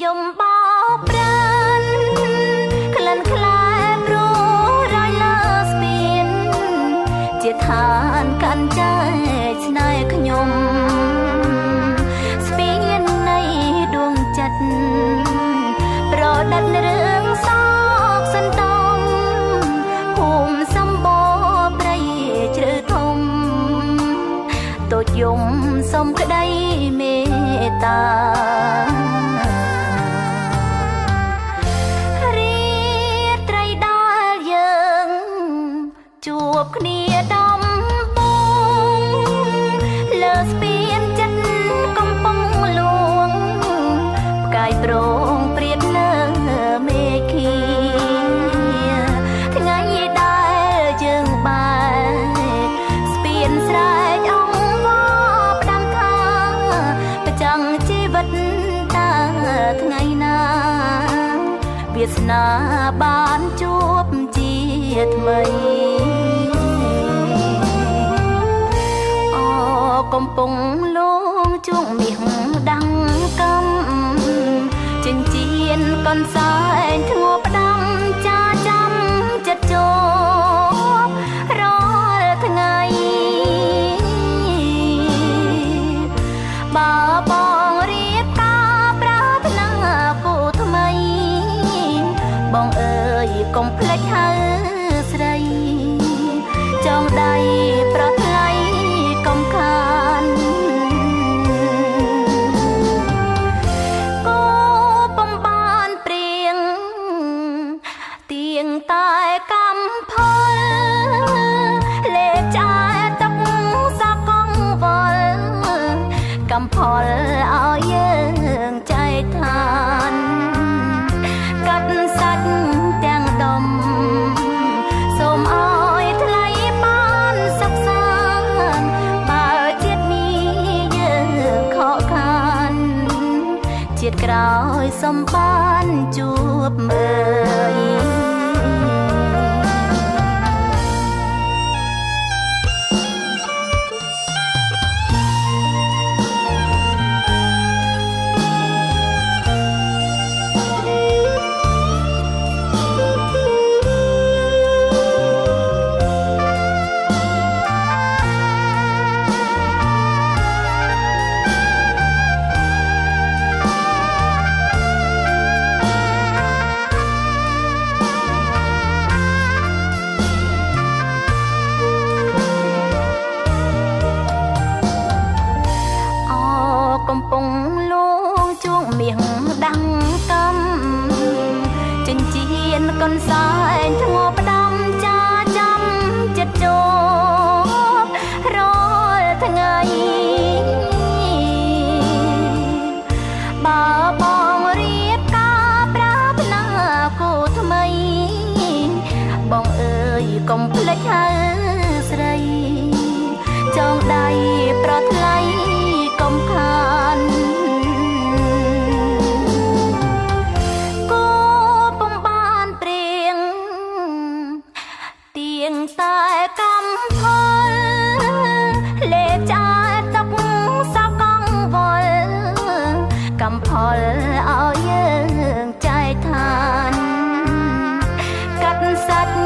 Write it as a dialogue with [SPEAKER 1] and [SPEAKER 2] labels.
[SPEAKER 1] យំបោកប្រានក្លិនខ្លែព្រោះរយលើស្ពានជាឋានកាន់ចែកស្នេហ៍ខ្ញុំស្ពាននៃដួងចិត្តប្រដិតរឿងសោកសន្តំភូមិសម្បូរព្រៃជ្រៅធំតូចយំសុំក្តីមេត្តារាត្រីដែលយើងជួបគ្នាដំបូងលើស្ពានចិត្តកំពុងលួងផ្កាយប្រងព្រៀបលើមេឃីថ្ងៃដែលយើងបែកស្ពានស្រែកអង្វរផ្ដាំថាប្រចាំជីវិតតើថ្ងៃណាវាសនាបានជួបជាថ្មីកំពុងលងជួងមាសដាំងកំចិញ្ចៀនកនសែងធ្ងោផ្ដាំចាចាំចិត្តជួបរាល់ថ្ងៃបើបងរៀបការប្រាថ្នាគូថ្មីបងអើយកុំភ្លេចហៅស្រីចងដៃប្រថ្លៃកុំខានគោពំបានព្រៀងទៀងតែកំផលលេបចាទុកសកងវល់កំផលឲ្យយើងចែកឋានកាត់សាច់ទាំងដុំសូមឲ្យថ្លៃបានសុខសាន្តបើជាតិនេះយើងខកខានជាតិក្រោយសូមបានជួបមើលកំពុងលងជួងមាសដាំងកំចិញ្ចៀនកនសែងធ្ងោផ្ដាំចាចាំចិត្តជួបរាល់ថ្ងៃបើបងរៀបការប្រាថ្នាគូថ្មីបងអើយកុំភ្លេចហៅស្រីចងដៃប្រថ្លៃកុំខានគោពំបានព្រៀងទៀងតែកំផលលេបចាទុកសកងវល់កំផលឲ្យយើងចែកឋានកាត់សាច់